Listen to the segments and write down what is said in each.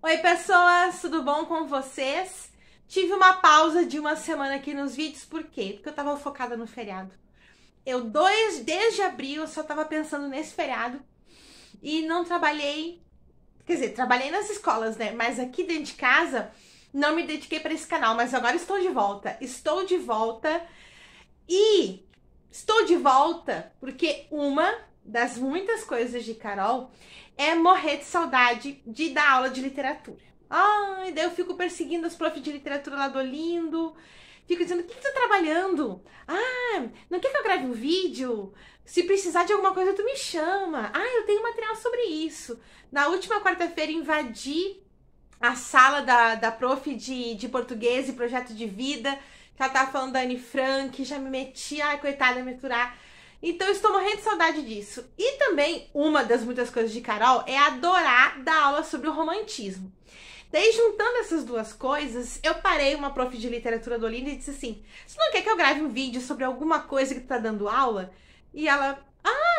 Oi pessoas, tudo bom com vocês? Tive uma pausa de uma semana aqui nos vídeos, por quê? Porque eu tava focada no feriado. Desde abril, eu só tava pensando nesse feriado e não trabalhei, quer dizer, trabalhei nas escolas, né? Mas aqui dentro de casa, não me dediquei para esse canal, mas agora estou de volta. Estou de volta porque uma das muitas coisas de Carol é morrer de saudade de dar aula de literatura. Ai, daí eu fico perseguindo as profs de literatura lá do Olindo. Fico dizendo, o que você tá trabalhando? Ah, não quer que eu grave um vídeo? Se precisar de alguma coisa, tu me chama. Ah, eu tenho material sobre isso. Na última quarta-feira, invadi a sala da prof de português e projeto de vida, que ela tava falando da Anne Frank, já me meti, ai, coitada, me aturar. Então, eu estou morrendo de saudade disso. E também, uma das muitas coisas de Carol é adorar dar aula sobre o romantismo. Daí, juntando essas duas coisas, eu parei uma prof de literatura do Olinda e disse assim, você não quer que eu grave um vídeo sobre alguma coisa que tu tá dando aula? E ela,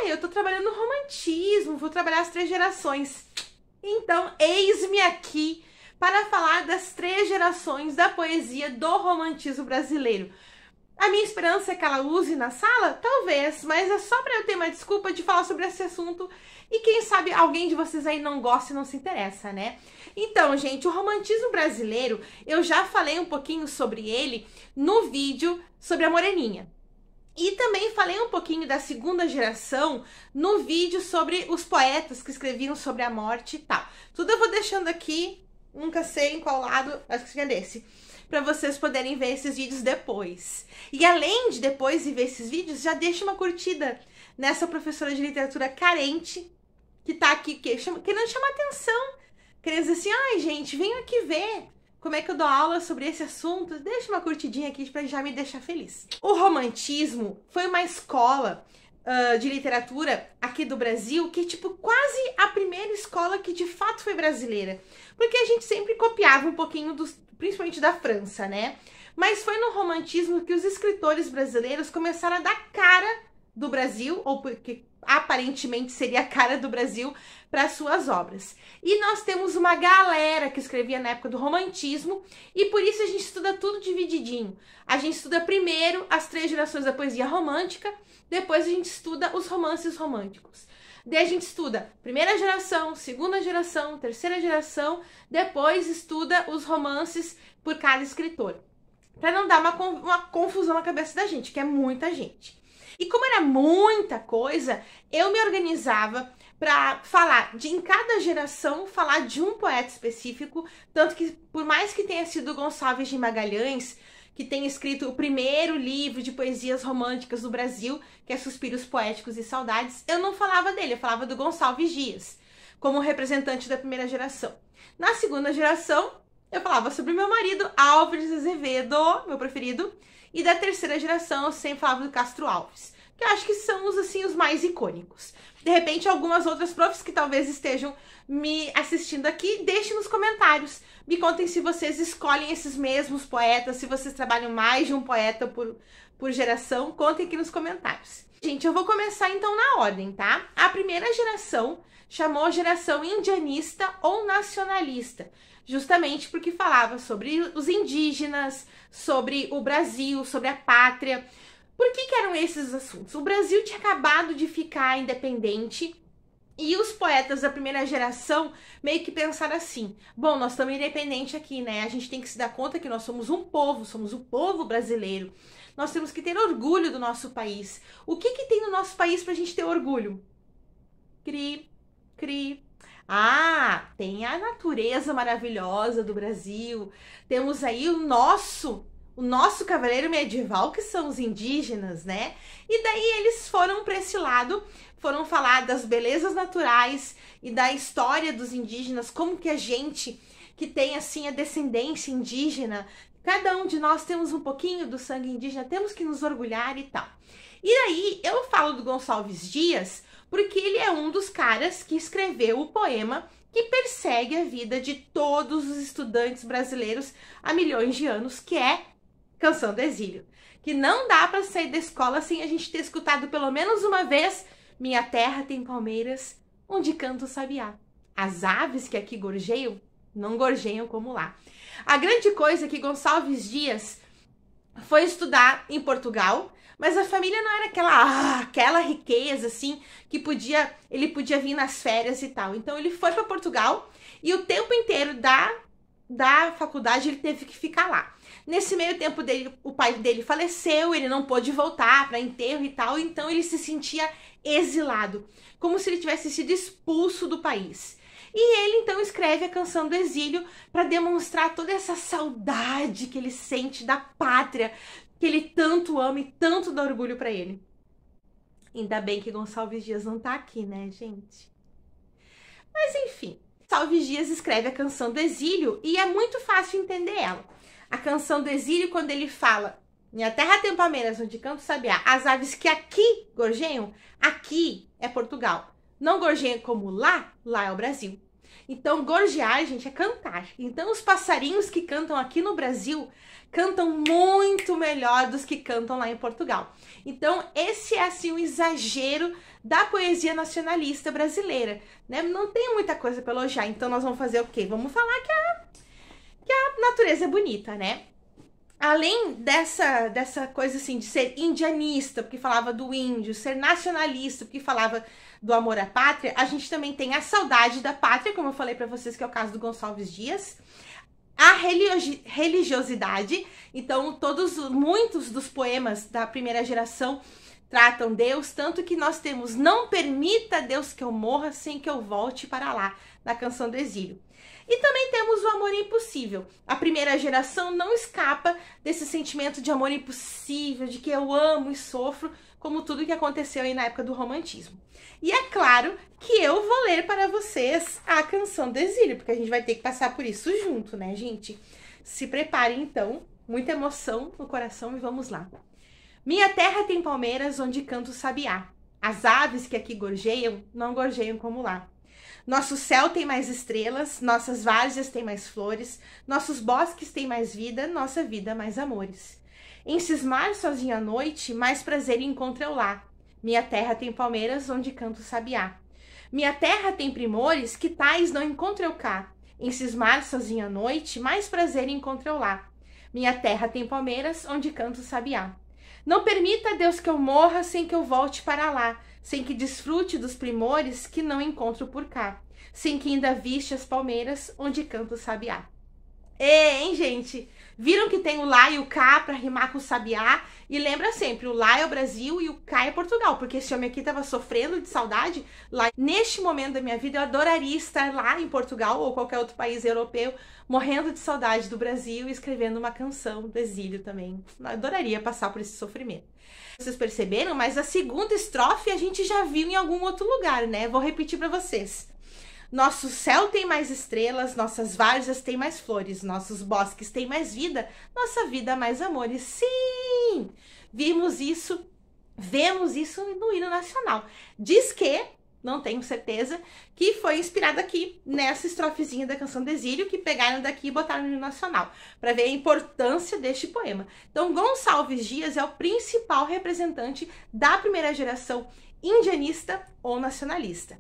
eu tô trabalhando no romantismo, vou trabalhar as 3 gerações. Então, eis-me aqui para falar das 3 gerações da poesia do romantismo brasileiro. A minha esperança é que ela use na sala? Talvez, mas é só para eu ter uma desculpa de falar sobre esse assunto e quem sabe alguém de vocês aí não gosta e não se interessa, né? Então, gente, o romantismo brasileiro, eu já falei um pouquinho sobre ele no vídeo sobre a Moreninha. E também falei um pouquinho da 2ª geração no vídeo sobre os poetas que escreviam sobre a morte e tal. Tudo eu vou deixando aqui, nunca sei em qual lado, acho que é desse, para vocês poderem ver esses vídeos depois. E além de depois de ver esses vídeos, já deixa uma curtida nessa professora de literatura carente que tá aqui querendo chamar atenção, querendo dizer assim, ai gente, venham aqui ver como é que eu dou aula sobre esse assunto, deixa uma curtidinha aqui pra já me deixar feliz. O romantismo foi uma escola de literatura aqui do Brasil que é tipo quase a primeira escola que de fato foi brasileira. Porque a gente sempre copiava um pouquinho, principalmente da França, né? Mas foi no romantismo que os escritores brasileiros começaram a dar cara do Brasil, ou porque aparentemente seria a cara do Brasil, para suas obras. E nós temos uma galera que escrevia na época do romantismo, e por isso a gente estuda tudo divididinho. A gente estuda primeiro as 3 gerações da poesia romântica, depois a gente estuda os romances românticos. Daí a gente estuda 1ª geração, 2ª geração, 3ª geração, depois estuda os romances por cada escritor. Para não dar uma confusão na cabeça da gente, que é muita gente. E como era muita coisa, eu me organizava para falar em cada geração, falar de um poeta específico, tanto que por mais que tenha sido Gonçalves de Magalhães, que tenha escrito o primeiro livro de poesias românticas do Brasil, que é Suspiros Poéticos e Saudades, eu não falava dele, eu falava do Gonçalves Dias, como representante da 1ª geração. Na 2ª geração, eu falava sobre meu marido, Álvares Azevedo, meu preferido, e da 3ª geração eu sempre falava do Castro Alves, que eu acho que são os mais icônicos. De repente, algumas outras profs que talvez estejam me assistindo aqui, deixem nos comentários. Me contem se vocês escolhem esses mesmos poetas, se vocês trabalham mais de um poeta por geração, contem aqui nos comentários. Gente, eu vou começar então na ordem, tá? A 1ª geração chamou geração indianista ou nacionalista, justamente porque falava sobre os indígenas, sobre o Brasil, sobre a pátria. Por que eram esses assuntos? O Brasil tinha acabado de ficar independente e os poetas da 1ª geração meio que pensaram assim, bom, nós estamos independentes aqui, né? A gente tem que se dar conta que nós somos um povo, somos o povo brasileiro. Nós temos que ter orgulho do nosso país. O que tem no nosso país pra gente ter orgulho? Cri, cri. Ah, tem a natureza maravilhosa do Brasil. Temos aí o nosso cavaleiro medieval, que são os indígenas, né? E daí eles foram para esse lado, foram falar das belezas naturais e da história dos indígenas, como que a gente que tem assim a descendência indígena, cada um de nós temos um pouquinho do sangue indígena, temos que nos orgulhar e tal. E aí eu falo do Gonçalves Dias porque ele é um dos caras que escreveu o poema que persegue a vida de todos os estudantes brasileiros há milhões de anos, que é Canção do Exílio. Que não dá para sair da escola sem a gente ter escutado pelo menos uma vez Minha terra tem palmeiras onde canta o sabiá. As aves que aqui gorjeiam não gorjeiam como lá. A grande coisa é que Gonçalves Dias foi estudar em Portugal, mas a família não era aquela riqueza, assim, que ele podia vir nas férias e tal. Então ele foi para Portugal e o tempo inteiro da faculdade ele teve que ficar lá. Nesse meio tempo o pai dele faleceu, ele não pôde voltar para enterro e tal, então ele se sentia exilado, como se ele tivesse sido expulso do país. E ele então escreve a Canção do Exílio para demonstrar toda essa saudade que ele sente da pátria, que ele tanto ama e tanto dá orgulho para ele. Ainda bem que Gonçalves Dias não tá aqui, né, gente? Mas enfim, Gonçalves Dias escreve a Canção do Exílio e é muito fácil entender ela. A Canção do Exílio, quando ele fala: minha terra tem palmeiras onde canto sabiá, as aves que aqui gorjeiam, aqui é Portugal. Não gorjeiam como lá é o Brasil. Então, gorjear, gente, é cantar. Então, os passarinhos que cantam aqui no Brasil cantam muito melhor dos que cantam lá em Portugal. Então, esse é, assim, o exagero da poesia nacionalista brasileira, né? Não tem muita coisa para elogiar, então nós vamos fazer o quê? Vamos falar que a natureza é bonita, né? Além dessa coisa assim de ser indianista, porque falava do índio, ser nacionalista, porque falava do amor à pátria, a gente também tem a saudade da pátria, como eu falei para vocês, que é o caso do Gonçalves Dias, a religiosidade. Então, muitos dos poemas da primeira geração tratam Deus, tanto que nós temos "Não permita, Deus, que eu morra sem que eu volte para lá", na Canção do Exílio. E também temos o amor impossível. A primeira geração não escapa desse sentimento de amor impossível, de que eu amo e sofro, como tudo que aconteceu aí na época do romantismo. E é claro que eu vou ler para vocês a Canção do Exílio, porque a gente vai ter que passar por isso junto, né, gente? Se preparem, então. Muita emoção no coração e vamos lá. Minha terra tem palmeiras onde canto o sabiá. As aves que aqui gorjeiam, não gorjeiam como lá. Nosso céu tem mais estrelas, nossas várzeas têm mais flores, nossos bosques têm mais vida, nossa vida mais amores. Em cismar sozinho à noite, mais prazer encontro eu lá. Minha terra tem palmeiras onde canto o sabiá. Minha terra tem primores que tais não encontro eu cá. Em cismar sozinho à noite, mais prazer encontro eu lá. Minha terra tem palmeiras onde canto o sabiá. Não permita, Deus, que eu morra sem que eu volte para lá, sem que desfrute dos primores que não encontro por cá, sem que ainda viste as palmeiras onde canto o sabiá. Hein, gente? Viram que tem o lá e o cá para rimar com o sabiá? E lembra sempre, o lá é o Brasil e o cá é Portugal, porque esse homem aqui estava sofrendo de saudade lá. Neste momento da minha vida, eu adoraria estar lá em Portugal ou qualquer outro país europeu, morrendo de saudade do Brasil e escrevendo uma canção do exílio também. Eu adoraria passar por esse sofrimento. Vocês perceberam? Mas a segunda estrofe a gente já viu em algum outro lugar, né? Vou repetir para vocês. Nosso céu tem mais estrelas, nossas várzeas têm mais flores, nossos bosques têm mais vida, nossa vida mais amores. Sim! Vemos isso no hino nacional. Diz que, não tenho certeza, que foi inspirado aqui nessa estrofezinha da Canção do Exílio, que pegaram daqui e botaram no hino nacional, para ver a importância deste poema. Então, Gonçalves Dias é o principal representante da primeira geração indianista ou nacionalista.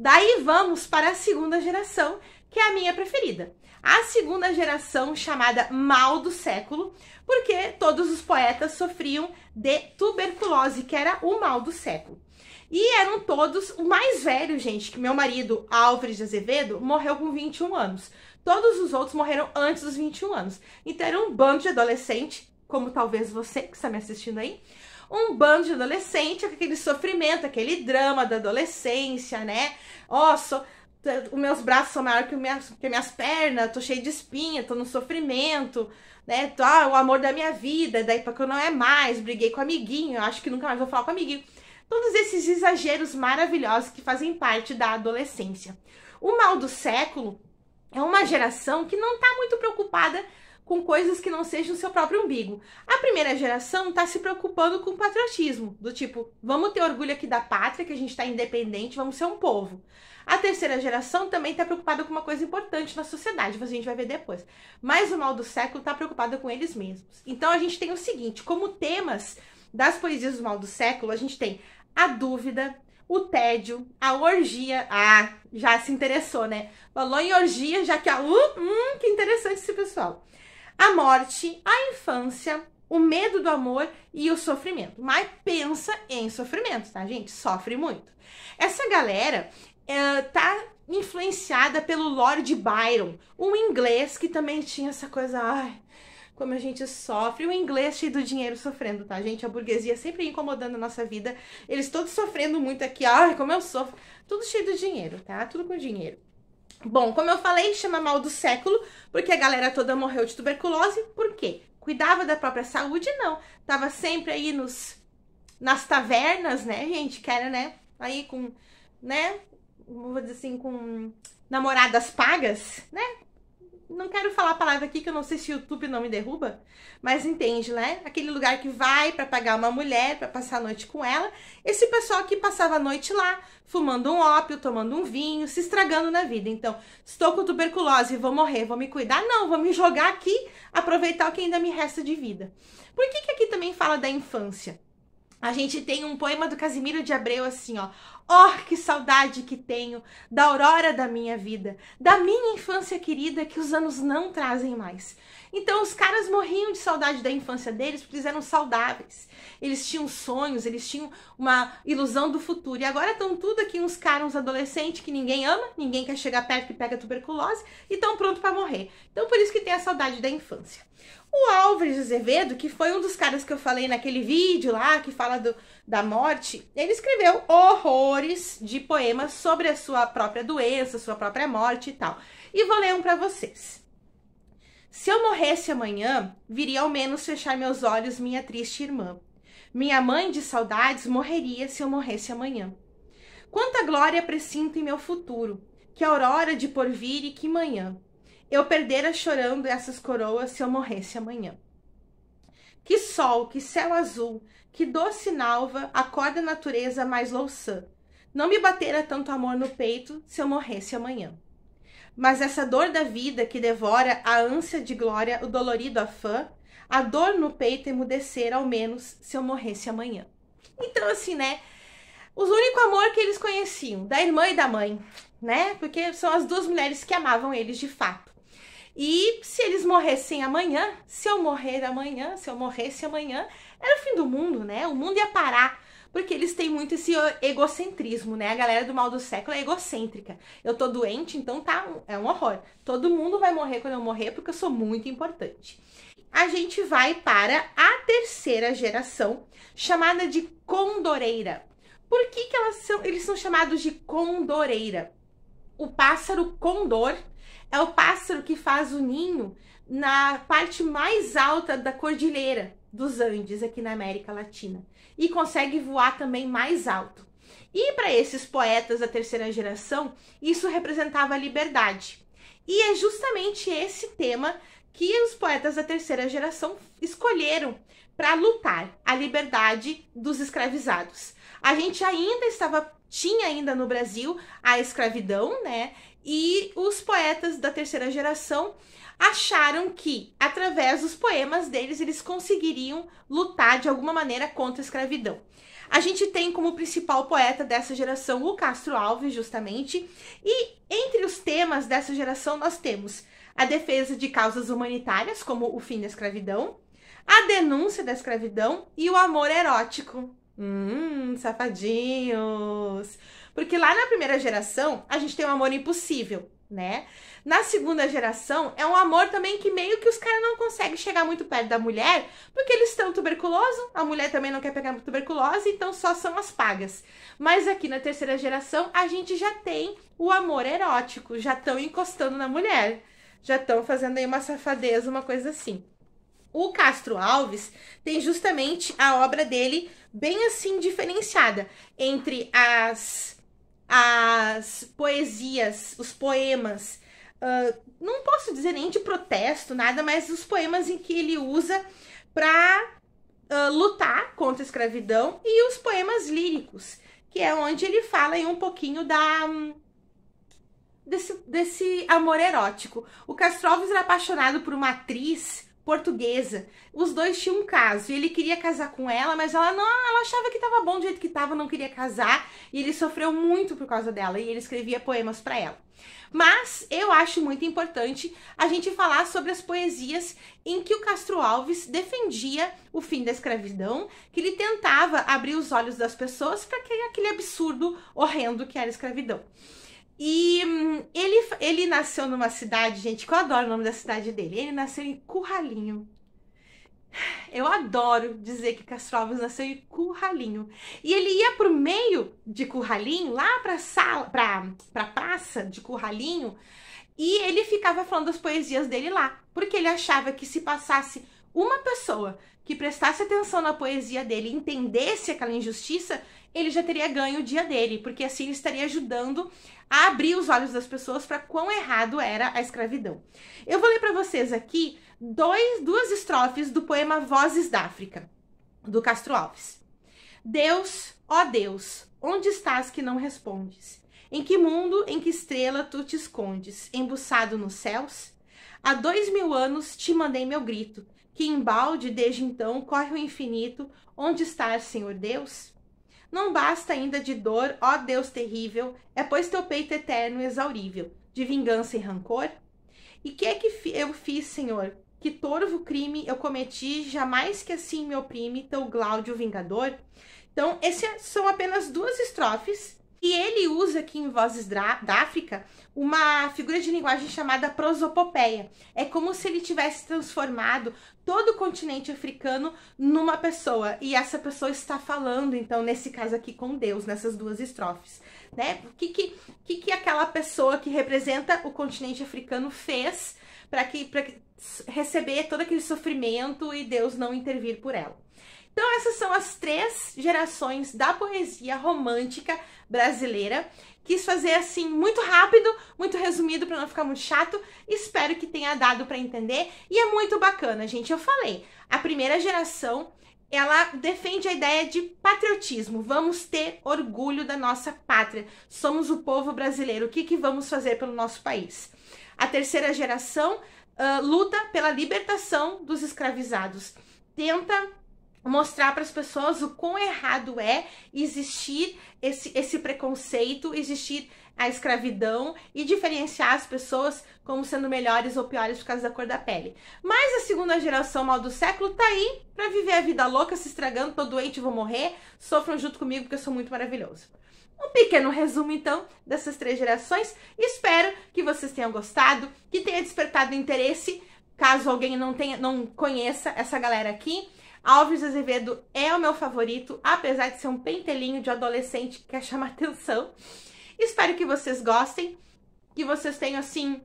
Daí vamos para a segunda geração, que é a minha preferida. A segunda geração, chamada Mal do Século, porque todos os poetas sofriam de tuberculose, que era o mal do século. E eram todos, o mais velho, gente, que meu marido, Álvares de Azevedo, morreu com 21 anos. Todos os outros morreram antes dos 21 anos. Então era um bando de adolescente, como talvez você que está me assistindo aí, um bando de adolescente, aquele sofrimento, aquele drama da adolescência, né? Ó, os meus braços são maiores que minhas pernas, tô cheio de espinha, tô no sofrimento, né? O amor da minha vida, daí pra que eu não é mais, briguei com o amiguinho, acho que nunca mais vou falar com o amiguinho. Todos esses exageros maravilhosos que fazem parte da adolescência. O mal do século é uma geração que não tá muito preocupada com coisas que não sejam o seu próprio umbigo. A primeira geração está se preocupando com o patriotismo, do tipo, vamos ter orgulho aqui da pátria, que a gente está independente, vamos ser um povo. A terceira geração também está preocupada com uma coisa importante na sociedade, mas a gente vai ver depois. Mas o mal do século está preocupada com eles mesmos. Então a gente tem o seguinte, como temas das poesias do mal do século, a gente tem a dúvida, o tédio, a orgia. Ah, já se interessou, né? Falou em orgia, já que que interessante esse pessoal. A morte, a infância, o medo do amor e o sofrimento. Mas pensa em sofrimento, tá, gente? Sofre muito. Essa galera tá influenciada pelo Lord Byron, um inglês que também tinha essa coisa, ai, como a gente sofre, o inglês cheio do dinheiro sofrendo, tá, gente? A burguesia sempre incomodando a nossa vida, eles todos sofrendo muito aqui, ai, como eu sofro, tudo cheio de dinheiro, tá? Tudo com dinheiro. Bom, como eu falei, chama mal do século, porque a galera toda morreu de tuberculose, por quê? Cuidava da própria saúde? Não, tava sempre aí nas tavernas, né, gente, que era, né, aí com, né, vou dizer assim, com namoradas pagas, né? Não quero falar a palavra aqui que eu não sei se o YouTube não me derruba, mas entende, né? Aquele lugar que vai pra pagar uma mulher, pra passar a noite com ela. Esse pessoal que passava a noite lá, fumando um ópio, tomando um vinho, se estragando na vida. Então, estou com tuberculose, vou morrer, vou me cuidar? Não, vou me jogar aqui, aproveitar o que ainda me resta de vida. Por que que aqui também fala da infância? A gente tem um poema do Casimiro de Abreu assim, ó. Oh, que saudade que tenho da aurora da minha vida, da minha infância querida que os anos não trazem mais. Então os caras morriam de saudade da infância deles porque eles eram saudáveis. Eles tinham sonhos, eles tinham uma ilusão do futuro. E agora estão tudo aqui uns caras, uns adolescentes que ninguém ama, ninguém quer chegar perto que pega tuberculose e estão prontos para morrer. Então por isso que tem a saudade da infância. O Álvares Azevedo, que foi um dos caras que eu falei naquele vídeo lá, que fala da morte, ele escreveu horrores de poemas sobre a sua própria doença, sua própria morte e tal. E vou ler um pra vocês. Se eu morresse amanhã, viria ao menos fechar meus olhos minha triste irmã. Minha mãe de saudades morreria se eu morresse amanhã. Quanta glória presinto em meu futuro, que aurora de porvir e que manhã. Eu perdera chorando essas coroas se eu morresse amanhã. Que sol, que céu azul, que doce nalva, acorda a natureza mais louçã. Não me batera tanto amor no peito se eu morresse amanhã. Mas essa dor da vida que devora a ânsia de glória, o dolorido afã, a dor no peito emudecer ao menos se eu morresse amanhã. Então assim, né, o único amor que eles conheciam, da irmã e da mãe, né, porque são as duas mulheres que amavam eles de fato. E se eles morressem amanhã, se eu morrer amanhã, se eu morresse amanhã, era o fim do mundo, né? O mundo ia parar, porque eles têm muito esse egocentrismo, né? A galera do mal do século é egocêntrica. Eu tô doente, então tá, é um horror. Todo mundo vai morrer quando eu morrer, porque eu sou muito importante. A gente vai para a terceira geração, chamada de condoreira. Por que que eles são chamados de condoreira? O pássaro condor é o pássaro que faz o ninho na parte mais alta da cordilheira dos Andes, aqui na América Latina. E consegue voar também mais alto. E para esses poetas da terceira geração, isso representava a liberdade. E é justamente esse tema que os poetas da terceira geração escolheram para lutar a liberdade dos escravizados. A gente tinha ainda no Brasil a escravidão, né? E os poetas da terceira geração acharam que, através dos poemas deles, eles conseguiriam lutar de alguma maneira contra a escravidão. A gente tem como principal poeta dessa geração o Castro Alves, justamente, e entre os temas dessa geração nós temos a defesa de causas humanitárias, como o fim da escravidão, a denúncia da escravidão e o amor erótico. Safadinhos! Porque lá na primeira geração, a gente tem um amor impossível, né? Na segunda geração, é um amor também que meio que os caras não conseguem chegar muito perto da mulher, porque eles estão tuberculosos, a mulher também não quer pegar tuberculose, então só são as pagas. Mas aqui na terceira geração, a gente já tem o amor erótico, já estão encostando na mulher, já estão fazendo aí uma safadeza, uma coisa assim. O Castro Alves tem justamente a obra dele bem assim diferenciada entre as poesias, os poemas, não posso dizer nem de protesto, nada, mas os poemas em que ele usa para lutar contra a escravidão e os poemas líricos, que é onde ele fala aí um pouquinho desse amor erótico. O Castro Alves era apaixonado por uma atriz portuguesa. Os dois tinham um caso e ele queria casar com ela, mas ela achava que tava bom do jeito que tava, não queria casar, e ele sofreu muito por causa dela e ele escrevia poemas para ela. Mas eu acho muito importante a gente falar sobre as poesias em que o Castro Alves defendia o fim da escravidão, que ele tentava abrir os olhos das pessoas para aquele absurdo horrendo que era a escravidão. E ele nasceu numa cidade, gente, que eu adoro o nome da cidade dele. Ele nasceu em Curralinho. Eu adoro dizer que Castro Alves nasceu em Curralinho. E ele ia pro meio de Curralinho, lá pra praça de Curralinho, e ele ficava falando as poesias dele lá. Porque ele achava que se passasse uma pessoa que prestasse atenção na poesia dele e entendesse aquela injustiça, ele já teria ganho o dia dele, porque assim ele estaria ajudando a abrir os olhos das pessoas para quão errado era a escravidão. Eu vou ler para vocês aqui duas estrofes do poema Vozes da África, do Castro Alves. Deus, ó Deus, onde estás que não respondes? Em que mundo, em que estrela tu te escondes? Embuçado nos céus? Há 2000 anos te mandei meu grito, que embalde desde então corre o infinito. Onde estás, Senhor Deus? Não basta ainda de dor, ó Deus terrível, é pois teu peito eterno exaurível, de vingança e rancor? E que é que eu fiz, Senhor? Que torvo crime eu cometi, jamais que assim me oprime teu Gláudio vingador? Então, essas são apenas duas estrofes, e ele usa aqui em Vozes da África uma figura de linguagem chamada prosopopeia. É como se ele tivesse transformado todo o continente africano numa pessoa, e essa pessoa está falando, então, nesse caso aqui, com Deus, nessas duas estrofes, né? O que aquela pessoa que representa o continente africano fez para receber todo aquele sofrimento e Deus não intervir por ela? Então, essas são as 3 gerações da poesia romântica brasileira. Quis fazer assim muito rápido, muito resumido para não ficar muito chato. Espero que tenha dado para entender. E é muito bacana, gente. Eu falei, a primeira geração, ela defende a ideia de patriotismo. Vamos ter orgulho da nossa pátria. Somos o povo brasileiro. O que vamos fazer pelo nosso país? A terceira geração luta pela libertação dos escravizados. Tenta mostrar para as pessoas o quão errado é existir esse preconceito, existir a escravidão e diferenciar as pessoas como sendo melhores ou piores por causa da cor da pele. Mas a segunda geração mal do século tá aí para viver a vida louca, se estragando, tô doente, vou morrer, sofram junto comigo porque eu sou muito maravilhoso. Um pequeno resumo, então, dessas 3 gerações. Espero que vocês tenham gostado, que tenha despertado interesse, caso alguém não conheça essa galera aqui. Alves Azevedo é o meu favorito, apesar de ser um pentelinho de adolescente que quer chamar atenção. Espero que vocês gostem, que vocês tenham, assim,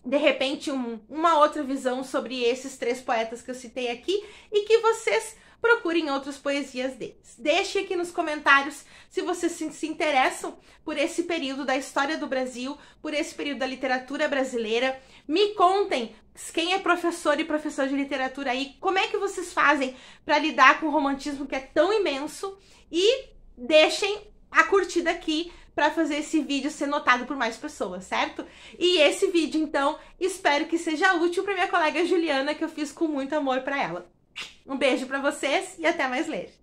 de repente, uma outra visão sobre esses 3 poetas que eu citei aqui e que vocês procurem outras poesias deles. Deixem aqui nos comentários se vocês se interessam por esse período da história do Brasil, por esse período da literatura brasileira. Me contem, quem é professor e professor de literatura aí, como é que vocês fazem para lidar com o romantismo que é tão imenso, e deixem a curtida aqui para fazer esse vídeo ser notado por mais pessoas, certo? E esse vídeo, então, espero que seja útil para minha colega Juliana, que eu fiz com muito amor para ela. Um beijo para vocês e até mais ler.